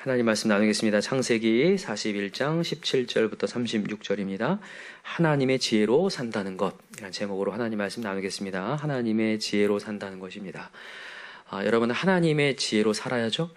하나님 말씀 나누겠습니다. 창세기 41장 17절부터 36절입니다. 하나님의 지혜로 산다는 것, 이라는 제목으로 하나님 말씀 나누겠습니다. 하나님의 지혜로 산다는 것입니다. 여러분, 하나님의 지혜로 살아야죠?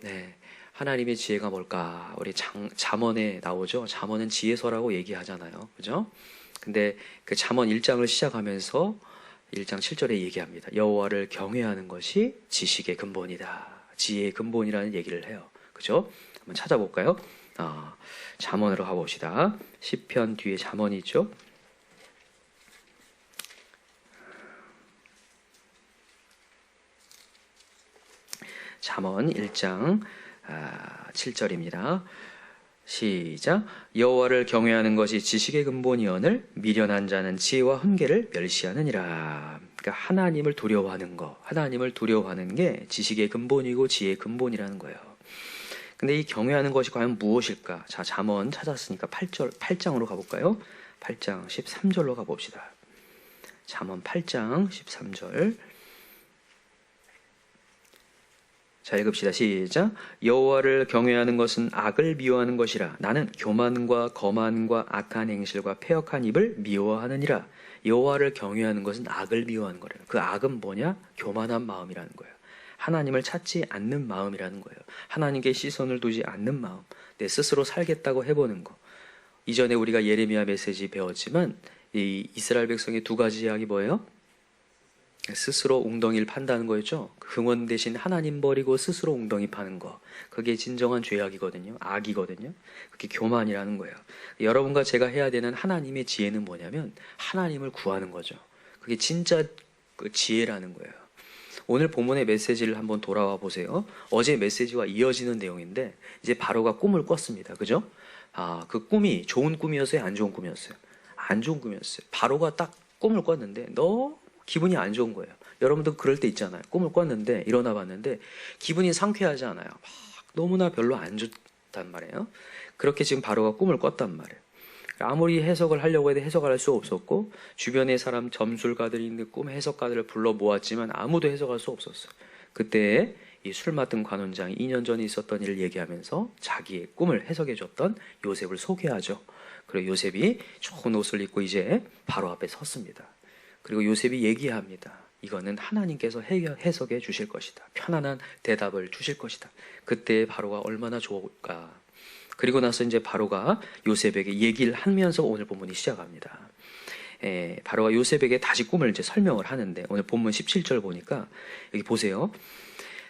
네. 하나님의 지혜가 뭘까? 우리 잠언에 나오죠? 잠언은 지혜서라고 얘기하잖아요. 그죠? 근데 그 잠언 1장을 시작하면서 1장 7절에 얘기합니다. 여호와를 경외하는 것이 지식의 근본이다. 지혜의 근본이라는 얘기를 해요. 그죠? 한번 찾아볼까요? 잠언으로 가봅시다. 시편 뒤에 잠언이 있죠? 잠언 1장 7절입니다. 시작. 여호와를 경외하는 것이 지식의 근본이오늘 미련한 자는 지혜와 훈계를 멸시하느니라. 그러니까 하나님을 두려워하는 거, 하나님을 두려워하는 게 지식의 근본이고 지혜의 근본이라는 거예요. 근데 이 경외하는 것이 과연 무엇일까? 자, 잠언 찾았으니까 8장으로 가볼까요? 8장 13절로 가봅시다. 잠언 8장 13절. 자, 읽읍시다. 시작. 여호와를 경외하는 것은 악을 미워하는 것이라. 나는 교만과 거만과 악한 행실과 패역한 입을 미워하느니라. 여호와를 경외하는 것은 악을 미워하는 거래요. 그 악은 뭐냐? 교만한 마음이라는 거예요. 하나님을 찾지 않는 마음이라는 거예요. 하나님께 시선을 두지 않는 마음, 내 스스로 살겠다고 해보는 거. 이전에 우리가 예레미야 메시지 배웠지만 이 이스라엘 백성의 두 가지 죄악이 뭐예요? 스스로 웅덩이를 판다는 거였죠. 흥원 대신 하나님 버리고 스스로 웅덩이 파는 거, 그게 진정한 죄악이거든요. 악이거든요. 그게 교만이라는 거예요. 여러분과 제가 해야 되는 하나님의 지혜는 뭐냐면 하나님을 구하는 거죠. 그게 진짜 그 지혜라는 거예요. 오늘 본문의 메시지를 한번 돌아와 보세요. 어제 메시지와 이어지는 내용인데 이제 바로가 꿈을 꿨습니다. 그죠? 그 꿈이 좋은 꿈이었어요? 안 좋은 꿈이었어요? 안 좋은 꿈이었어요. 바로가 딱 꿈을 꿨는데 너무 기분이 안 좋은 거예요. 여러분도 그럴 때 있잖아요. 꿈을 꿨는데 일어나 봤는데 기분이 상쾌하지 않아요. 막 너무나 별로 안 좋단 말이에요. 그렇게 지금 바로가 꿈을 꿨단 말이에요. 아무리 해석을 하려고 해도 해석을 할 수 없었고 주변의 사람 점술가들이 있는 꿈 해석가들을 불러 모았지만 아무도 해석할 수 없었어요. 그때 이 술 맡은 관원장이 2년 전에 있었던 일을 얘기하면서 자기의 꿈을 해석해 줬던 요셉을 소개하죠. 그리고 요셉이 좋은 옷을 입고 이제 바로 앞에 섰습니다. 그리고 요셉이 얘기합니다. 이거는 하나님께서 해석해 주실 것이다. 편안한 대답을 주실 것이다. 그때 바로가 얼마나 좋을까. 그리고 나서 이제 바로가 요셉에게 얘기를 하면서 오늘 본문이 시작합니다. 바로가 요셉에게 다시 꿈을 이제 설명을 하는데 오늘 본문 17절 보니까 여기 보세요.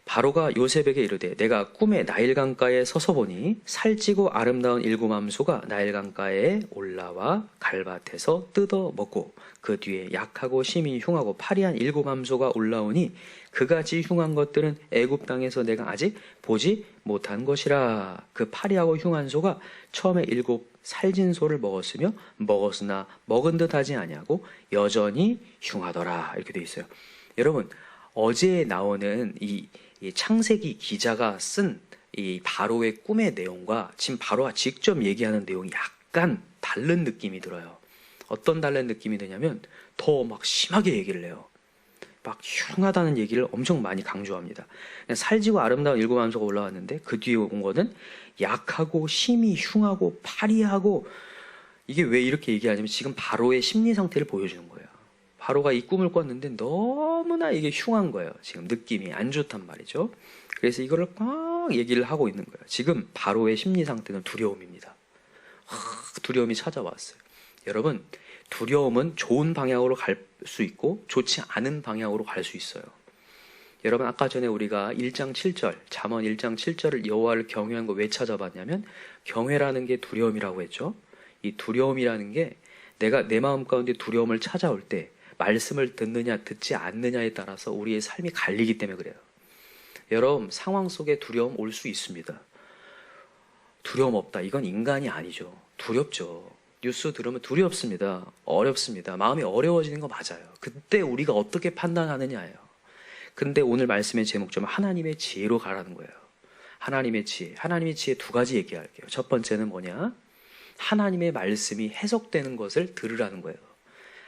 바로가 요셉에게 이르되 내가 꿈에 나일강가에 서서 보니 살찌고 아름다운 일곱 암소가 나일강가에 올라와 갈밭에서 뜯어 먹고 그 뒤에 약하고 심히 흉하고 파리한 일곱 암소가 올라오니 그같이 흉한 것들은 애굽 땅에서 내가 아직 보지 못한 것이라. 그 파리하고 흉한 소가 처음에 일곱 살진 소를 먹었으며 먹었으나 먹은 듯 하지 아니하고 여전히 흉하더라. 이렇게 돼 있어요. 여러분, 어제 나오는 이 창세기 기자가 쓴 이 바로의 꿈의 내용과 지금 바로가 직접 얘기하는 내용이 약간 다른 느낌이 들어요. 어떤 다른 느낌이 드냐면 더 막 심하게 얘기를 해요. 막 흉하다는 얘기를 엄청 많이 강조합니다. 살지고 아름다운 일곱 암소가 올라왔는데 그 뒤에 온 거는 약하고 심히 흉하고 파리하고, 이게 왜 이렇게 얘기하냐면 지금 바로의 심리 상태를 보여주는 거예요. 바로가 이 꿈을 꿨는데 너무나 이게 흉한 거예요. 지금 느낌이 안 좋단 말이죠. 그래서 이거를 막 얘기를 하고 있는 거예요. 지금 바로의 심리 상태는 두려움입니다. 두려움이 찾아왔어요. 여러분, 두려움은 좋은 방향으로 갈 수 있고 좋지 않은 방향으로 갈 수 있어요. 여러분, 아까 전에 우리가 1장 7절, 잠언 1장 7절을 여호와를 경외한 거 왜 찾아봤냐면 경외라는 게 두려움이라고 했죠. 이 두려움이라는 게 내가 내 마음 가운데 두려움을 찾아올 때 말씀을 듣느냐 듣지 않느냐에 따라서 우리의 삶이 갈리기 때문에 그래요. 여러분, 상황 속에 두려움 올 수 있습니다. 두려움 없다, 이건 인간이 아니죠. 두렵죠. 뉴스 들으면 두렵습니다. 어렵습니다. 마음이 어려워지는 거 맞아요. 그때 우리가 어떻게 판단하느냐예요. 근데 오늘 말씀의 제목 좀 하나님의 지혜로 가라는 거예요. 하나님의 지혜. 하나님의 지혜 두 가지 얘기할게요. 첫 번째는 뭐냐? 하나님의 말씀이 해석되는 것을 들으라는 거예요.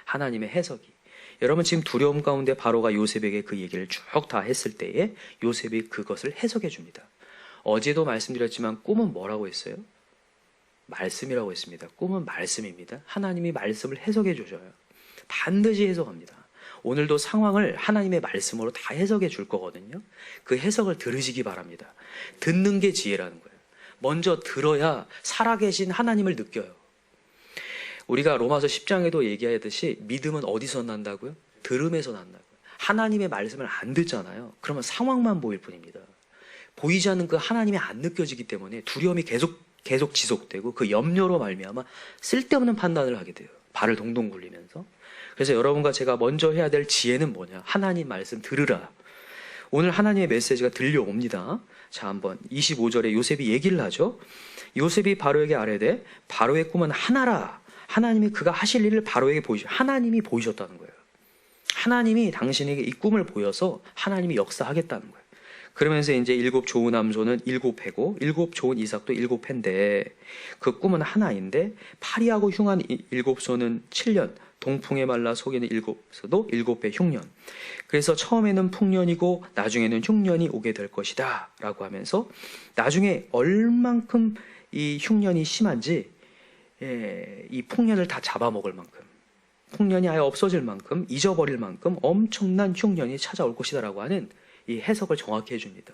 하나님의 해석이. 여러분, 지금 두려움 가운데 바로가 요셉에게 그 얘기를 쭉 다 했을 때에 요셉이 그것을 해석해 줍니다. 어제도 말씀드렸지만 꿈은 뭐라고 했어요? 말씀이라고 했습니다. 꿈은 말씀입니다. 하나님이 말씀을 해석해 주셔요. 반드시 해석합니다. 오늘도 상황을 하나님의 말씀으로 다 해석해 줄 거거든요. 그 해석을 들으시기 바랍니다. 듣는 게 지혜라는 거예요. 먼저 들어야 살아계신 하나님을 느껴요. 우리가 로마서 10장에도 얘기하듯이 믿음은 어디서 난다고요? 들음에서 난다고요. 하나님의 말씀을 안 듣잖아요. 그러면 상황만 보일 뿐입니다. 보이지 않는 그 하나님이 안 느껴지기 때문에 두려움이 계속 지속되고 그 염려로 말미암아 쓸데없는 판단을 하게 돼요. 발을 동동 굴리면서. 그래서 여러분과 제가 먼저 해야 될 지혜는 뭐냐? 하나님 말씀 들으라. 오늘 하나님의 메시지가 들려옵니다. 자, 한번 25절에 요셉이 얘기를 하죠. 요셉이 바로에게 아뢰되 바로의 꿈은 하나라. 하나님이 그가 하실 일을 바로에게 하나님이 보이셨다는 거예요. 하나님이 당신에게 이 꿈을 보여서 하나님이 역사하겠다는 거예요. 그러면서 이제 7 좋은 암소는 7 패고 7 좋은 이삭도 7 패인데 그 꿈은 하나인데 파리하고 흉한 7 소는 7년, 동풍에 말라 속에는 7소도 7배 흉년. 그래서 처음에는 풍년이고 나중에는 흉년이 오게 될 것이다 라고 하면서 나중에 얼만큼 이 흉년이 심한지 이 풍년을 다 잡아먹을 만큼, 풍년이 아예 없어질 만큼, 잊어버릴 만큼 엄청난 흉년이 찾아올 것이다 라고 하는 이 해석을 정확히 해줍니다.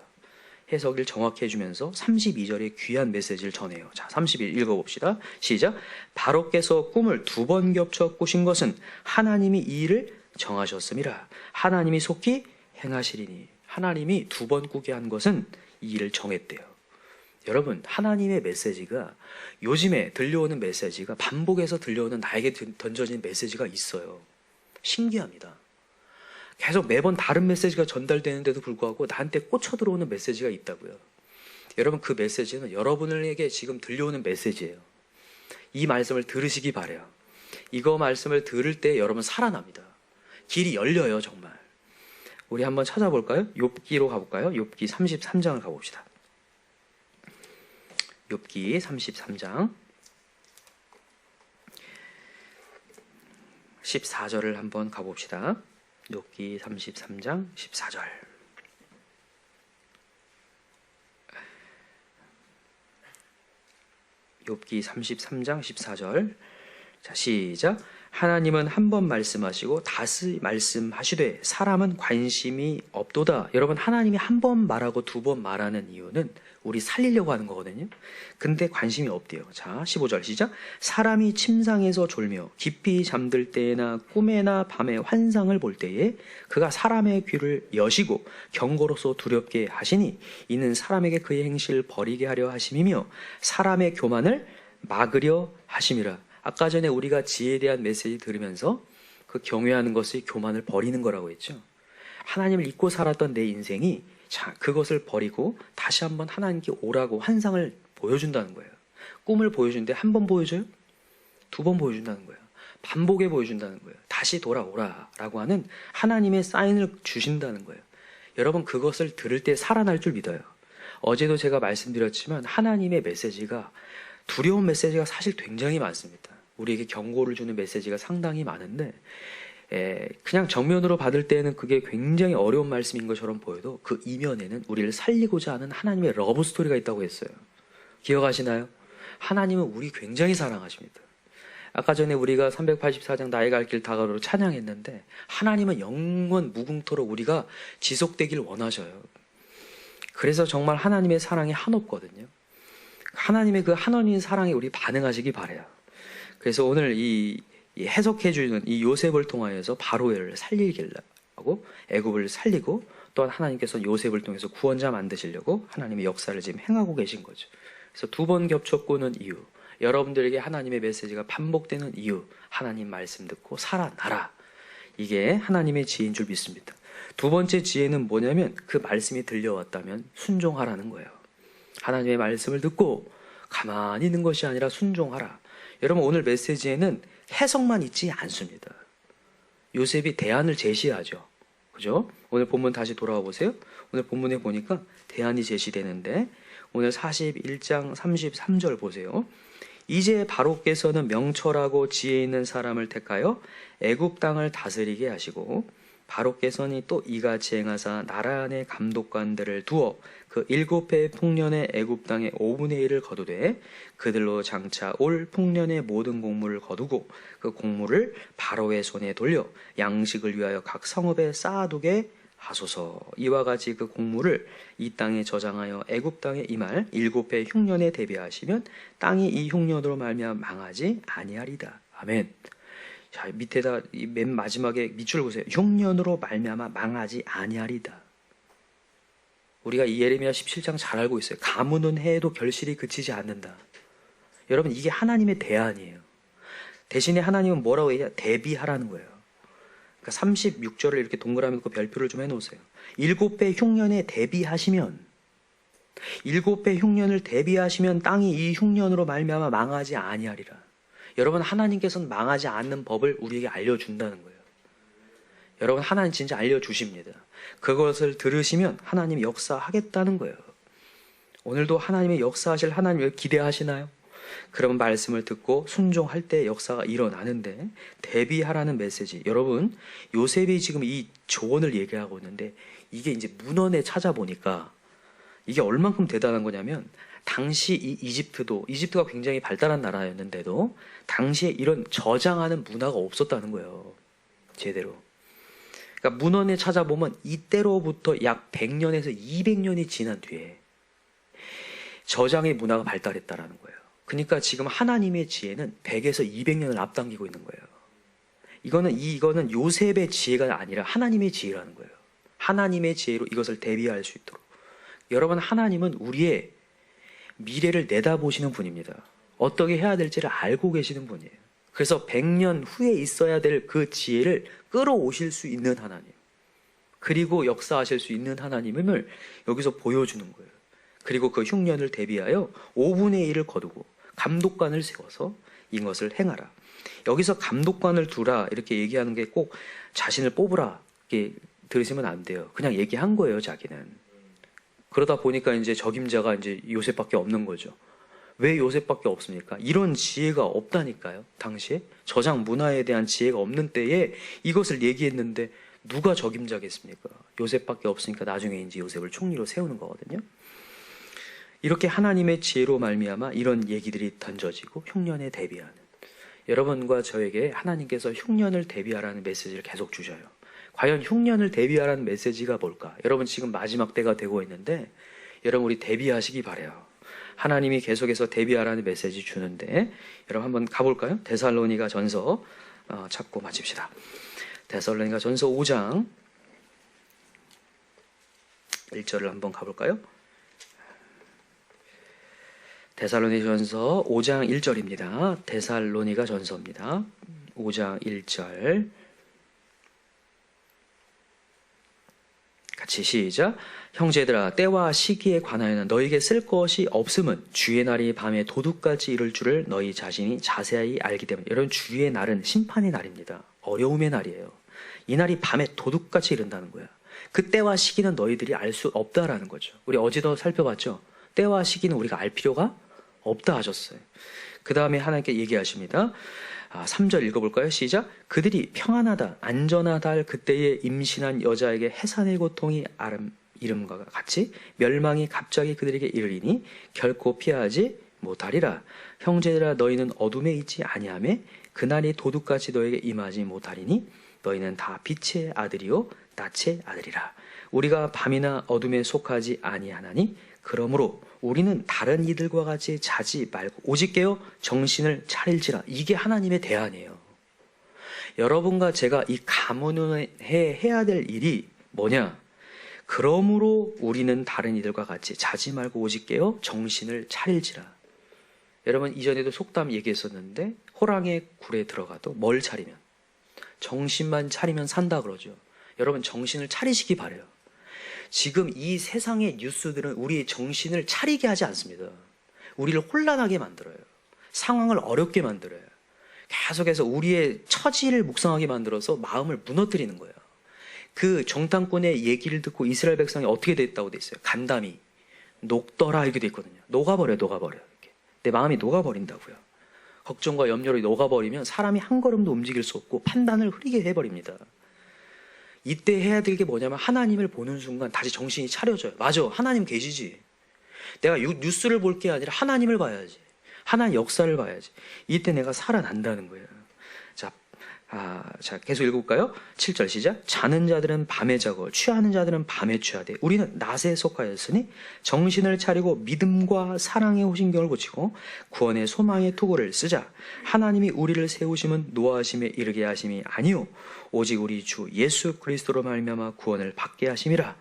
해석을 정확히 해주면서 32절에 귀한 메시지를 전해요. 자, 31 읽어봅시다. 시작. 바로께서 꿈을 2번 겹쳐 꾸신 것은 하나님이 이 일을 정하셨음이라. 하나님이 속히 행하시리니. 하나님이 2번 꾸게 한 것은 이 일을 정했대요. 여러분, 하나님의 메시지가, 요즘에 들려오는 메시지가 반복해서 들려오는 나에게 던져진 메시지가 있어요. 신기합니다. 계속 매번 다른 메시지가 전달되는데도 불구하고 나한테 꽂혀 들어오는 메시지가 있다고요. 여러분, 그 메시지는 여러분에게 지금 들려오는 메시지예요. 이 말씀을 들으시기 바라요. 이거 말씀을 들을 때 여러분 살아납니다. 길이 열려요, 정말. 우리 한번 찾아볼까요? 욥기로 가볼까요? 욥기 33장을 가봅시다. 욥기 33장 14절을 한번 가봅시다. 욥기 33장 14절. 욥기 33장 14절. 자, 시작. 하나님은 한 번 말씀하시고 다시 말씀하시되 사람은 관심이 없도다. 여러분, 하나님이 한 번 말하고 2번 말하는 이유는 우리 살리려고 하는 거거든요. 근데 관심이 없대요. 자, 15절 시작. 사람이 침상에서 졸며 깊이 잠들 때나 꿈에나 밤에 환상을 볼 때에 그가 사람의 귀를 여시고 경고로서 두렵게 하시니 이는 사람에게 그의 행실을 버리게 하려 하심이며 사람의 교만을 막으려 하심이라. 아까 전에 우리가 지혜에 대한 메시지 들으면서 그 경외하는 것이 교만을 버리는 거라고 했죠. 하나님을 잊고 살았던 내 인생이 자, 그것을 버리고 다시 한번 하나님께 오라고 환상을 보여준다는 거예요. 꿈을 보여주는데 한 번 보여줘요? 2번 보여준다는 거예요. 반복해 보여준다는 거예요. 다시 돌아오라 라고 하는 하나님의 사인을 주신다는 거예요. 여러분, 그것을 들을 때 살아날 줄 믿어요. 어제도 제가 말씀드렸지만 하나님의 메시지가, 두려운 메시지가 사실 굉장히 많습니다. 우리에게 경고를 주는 메시지가 상당히 많은데 그냥 정면으로 받을 때는 그게 굉장히 어려운 말씀인 것처럼 보여도 그 이면에는 우리를 살리고자 하는 하나님의 러브 스토리가 있다고 했어요. 기억하시나요? 하나님은 우리 굉장히 사랑하십니다. 아까 전에 우리가 384장 나의 갈 길 다가오로 찬양했는데 하나님은 영원 무궁토록 우리가 지속되길 원하셔요. 그래서 정말 하나님의 사랑이 한없거든요. 하나님의 그 한없는 사랑에 우리 반응하시기 바라요. 그래서 오늘 이 해석해주는 이 요셉을 통하여서 바로를 살리려고 애굽을 살리고 또한 하나님께서 요셉을 통해서 구원자 만드시려고 하나님의 역사를 지금 행하고 계신 거죠. 그래서 2번 겹쳤고는 이유, 여러분들에게 하나님의 메시지가 반복되는 이유, 하나님 말씀 듣고 살아나라. 이게 하나님의 지혜인 줄 믿습니다. 2번째 지혜는 뭐냐면 그 말씀이 들려왔다면 순종하라는 거예요. 하나님의 말씀을 듣고 가만히 있는 것이 아니라 순종하라. 여러분, 오늘 메시지에는 해석만 있지 않습니다. 요셉이 대안을 제시하죠. 그죠? 오늘 본문 다시 돌아와 보세요. 오늘 본문에 보니까 대안이 제시되는데 오늘 41장 33절 보세요. 이제 바로께서는 명철하고 지혜 있는 사람을 택하여 애굽 땅을 다스리게 하시고 바로께서는 또 이같이 행하사 나라 안에 감독관들을 두어 그 7해 풍년의 애굽 땅의 5분의 1을 거두되 그들로 장차 올 풍년의 모든 곡물을 거두고 그 곡물을 바로의 손에 돌려 양식을 위하여 각 성읍에 쌓아두게 하소서. 이와 같이 그 곡물을 이 땅에 저장하여 애굽 땅에 임할 7해 흉년에 대비하시면 땅이 이 흉년으로 말미암아 망하지 아니하리다. 아멘. 자, 밑에다 맨 마지막에 밑줄 보세요. 흉년으로 말미암아 망하지 아니하리다. 우리가 이 예레미야 17장 잘 알고 있어요. 가뭄은 해에도 결실이 그치지 않는다. 여러분, 이게 하나님의 대안이에요. 대신에 하나님은 뭐라고 얘기해요? 대비하라는 거예요. 그러니까 36절을 이렇게 동그라미 놓고 별표를 좀 해놓으세요. 7배 흉년에 대비하시면, 7배 흉년을 대비하시면 땅이 이 흉년으로 말미암아 망하지 아니하리라. 여러분, 하나님께서는 망하지 않는 법을 우리에게 알려준다는 거예요. 여러분, 하나님 진짜 알려주십니다. 그것을 들으시면 하나님이 역사하겠다는 거예요. 오늘도 하나님의 역사하실 하나님을 기대하시나요? 그런 말씀을 듣고 순종할 때 역사가 일어나는데, 대비하라는 메시지. 여러분, 요셉이 지금 이 조언을 얘기하고 있는데, 이게 이제 문헌에 찾아보니까 이게 얼만큼 대단한 거냐면, 당시 이 이집트가 굉장히 발달한 나라였는데도 당시에 이런 저장하는 문화가 없었다는 거예요. 제대로. 그러니까 문헌에 찾아보면 이때로부터 약 100년에서 200년이 지난 뒤에 저장의 문화가 발달했다라는 거예요. 그러니까 지금 하나님의 지혜는 100에서 200년을 앞당기고 있는 거예요. 이거는 요셉의 지혜가 아니라 하나님의 지혜라는 거예요. 하나님의 지혜로 이것을 대비할 수 있도록. 여러분, 하나님은 우리의 미래를 내다보시는 분입니다. 어떻게 해야 될지를 알고 계시는 분이에요. 그래서 100년 후에 있어야 될 그 지혜를 끌어오실 수 있는 하나님, 그리고 역사하실 수 있는 하나님을 여기서 보여주는 거예요. 그리고 그 흉년을 대비하여 5분의 1을 거두고 감독관을 세워서 이것을 행하라. 여기서 감독관을 두라 이렇게 얘기하는 게 꼭 자신을 뽑으라 이렇게 들으시면 안 돼요. 그냥 얘기한 거예요, 자기는. 그러다 보니까 이제 적임자가 이제 요셉밖에 없는 거죠. 왜 요셉밖에 없습니까? 이런 지혜가 없다니까요. 당시에 저장 문화에 대한 지혜가 없는 때에 이것을 얘기했는데 누가 적임자겠습니까? 요셉밖에 없으니까 나중에 이제 요셉을 총리로 세우는 거거든요. 이렇게 하나님의 지혜로 말미암아 이런 얘기들이 던져지고 흉년에 대비하는, 여러분과 저에게 하나님께서 흉년을 대비하라는 메시지를 계속 주셔요. 과연 흉년을 대비하라는 메시지가 뭘까? 여러분, 지금 마지막 때가 되고 있는데 여러분, 우리 대비하시기 바라요. 하나님이 계속해서 대비하라는 메시지 주는데, 여러분 한번 가볼까요? 데살로니가 전서 찾고 마칩시다. 데살로니가 전서 5장 1절을 한번 가볼까요? 데살로니가 전서 5장 1절입니다. 데살로니가 전서입니다. 5장 1절 같이 시작. 형제들아, 때와 시기에 관하여는 너에게 쓸 것이 없음은 주의 날이 밤에 도둑같이 이를 줄을 너희 자신이 자세히 알기 때문에. 여러분, 주의 날은 심판의 날입니다. 어려움의 날이에요. 이 날이 밤에 도둑같이 이른다는 거야. 그 때와 시기는 너희들이 알 수 없다라는 거죠. 우리 어제도 살펴봤죠. 때와 시기는 우리가 알 필요가 없다 하셨어요. 그 다음에 하나님께 얘기하십니다. 3절 읽어볼까요? 시작. 그들이 평안하다, 안전하다 할 그때에 임신한 여자에게 해산의 고통이 이름과 같이 멸망이 갑자기 그들에게 이르리니 결코 피하지 못하리라. 형제들아, 너희는 어둠에 있지 아니하며 그날이 도둑같이 너에게 임하지 못하리니 너희는 다 빛의 아들이요 낯의 아들이라. 우리가 밤이나 어둠에 속하지 아니하나니 그러므로 우리는 다른 이들과 같이 자지 말고 오직 깨어 정신을 차릴지라. 이게 하나님의 대안이에요. 여러분과 제가 이 가문에 해야 될 일이 뭐냐? 그러므로 우리는 다른 이들과 같이 자지 말고 오직 깨어 정신을 차릴지라. 여러분, 이전에도 속담 얘기했었는데 호랑의 굴에 들어가도 뭘 차리면? 정신만 차리면 산다 그러죠. 여러분, 정신을 차리시기 바라요. 지금 이 세상의 뉴스들은 우리의 정신을 차리게 하지 않습니다. 우리를 혼란하게 만들어요. 상황을 어렵게 만들어요. 계속해서 우리의 처지를 묵상하게 만들어서 마음을 무너뜨리는 거예요. 그 정탐꾼의 얘기를 듣고 이스라엘 백성이 어떻게 됐다고 돼 있어요? 간담이 녹더라 이렇게 돼 있거든요. 녹아버려요. 이렇게. 내 마음이 녹아버린다고요. 걱정과 염려로 녹아버리면 사람이 한 걸음도 움직일 수 없고 판단을 흐리게 해버립니다. 이때 해야 될 게 뭐냐면 하나님을 보는 순간 다시 정신이 차려져요. 맞아, 하나님 계시지. 내가 뉴스를 볼 게 아니라 하나님을 봐야지. 하나님 역사를 봐야지. 이때 내가 살아난다는 거예요. 자, 계속 읽어볼까요? 7절 시작. 자는 자들은 밤에 자고 취하는 자들은 밤에 취하되 우리는 낮에 속하였으니 정신을 차리고 믿음과 사랑의 호신경을 고치고 구원의 소망의 투구를 쓰자. 하나님이 우리를 세우심은 노하심에 이르게 하심이 아니요 오직 우리 주 예수 그리스도로 말미암아 구원을 받게 하심이라.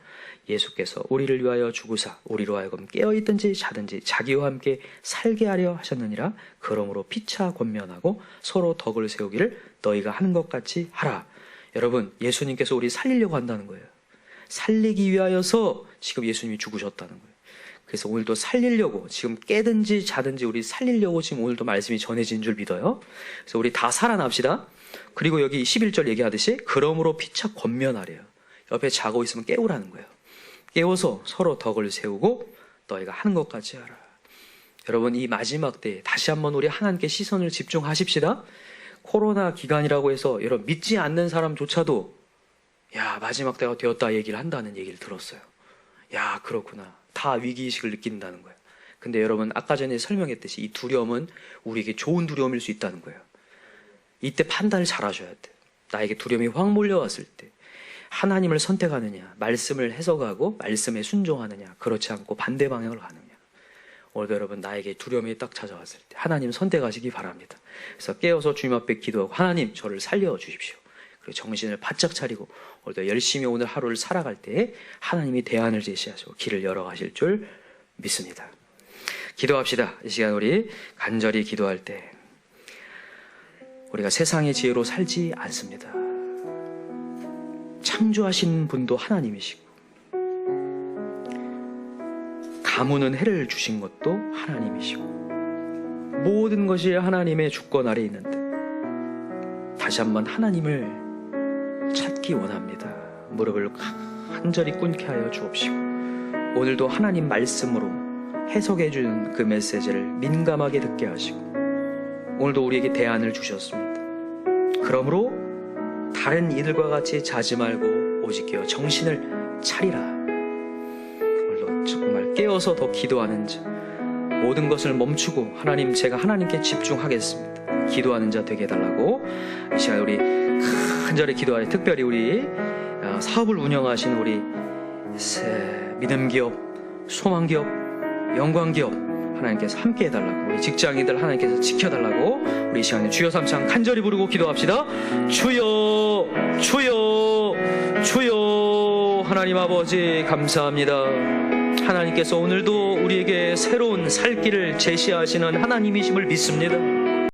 예수께서 우리를 위하여 죽으사 우리로 하여금 깨어있든지 자든지 자기와 함께 살게 하려 하셨느니라. 그러므로 피차 권면하고 서로 덕을 세우기를 너희가 하는 것 같이 하라. 여러분, 예수님께서 우리 살리려고 한다는 거예요. 살리기 위하여서 지금 예수님이 죽으셨다는 거예요. 그래서 오늘도 살리려고, 지금 깨든지 자든지 우리 살리려고 지금 오늘도 말씀이 전해진 줄 믿어요. 그래서 우리 다 살아납시다. 그리고 여기 11절 얘기하듯이 그러므로 피차 권면하래요. 옆에 자고 있으면 깨우라는 거예요. 깨워서 서로 덕을 세우고 너희가 하는 것 같이 하라. 여러분, 이 마지막 때에 다시 한번 우리 하나님께 시선을 집중하십시다. 코로나 기간이라고 해서 여러분 믿지 않는 사람조차도 야, 마지막 때가 되었다 얘기를 한다는 얘기를 들었어요. 야, 그렇구나. 다 위기의식을 느낀다는 거예요. 근데 여러분, 아까 전에 설명했듯이 이 두려움은 우리에게 좋은 두려움일 수 있다는 거예요. 이때 판단을 잘 하셔야 돼요. 나에게 두려움이 확 몰려왔을 때 하나님을 선택하느냐, 말씀을 해석하고 말씀에 순종하느냐, 그렇지 않고 반대 방향으로 가느냐. 오늘도 여러분, 나에게 두려움이 딱 찾아왔을 때 하나님 선택하시기 바랍니다. 그래서 깨어서 주님 앞에 기도하고 하나님 저를 살려주십시오. 그리고 정신을 바짝 차리고 오늘도 열심히 오늘 하루를 살아갈 때 하나님이 대안을 제시하시고 길을 열어가실 줄 믿습니다. 기도합시다. 이 시간 우리 간절히 기도할 때 우리가 세상의 지혜로 살지 않습니다. 창조하신 분도 하나님이시고 가무는 해를 주신 것도 하나님이시고 모든 것이 하나님의 주권 아래 있는데 다시 한번 하나님을 찾기 원합니다. 무릎을 간절히 꿇게 하여 주옵시고 오늘도 하나님 말씀으로 해석해 주는 그 메시지를 민감하게 듣게 하시고 오늘도 우리에게 대안을 주셨습니다. 그러므로 다른 이들과 같이 자지 말고 오직 깨어 정신을 차리라. 오늘도 정말 깨어서 더 기도하는 자, 모든 것을 멈추고 하나님, 제가 하나님께 집중하겠습니다. 기도하는 자 되게 해달라고 이 시간 우리 간절히 기도하여 특별히 우리 사업을 운영하신 우리 믿음기업, 소망기업, 영광기업 하나님께서 함께 해달라고, 우리 직장인들 하나님께서 지켜달라고 우리 이 시간에 주여 삼창 간절히 부르고 기도합시다. 주여, 주여, 주여. 하나님 아버지 감사합니다. 하나님께서 오늘도 우리에게 새로운 살 길을 제시하시는 하나님이심을 믿습니다.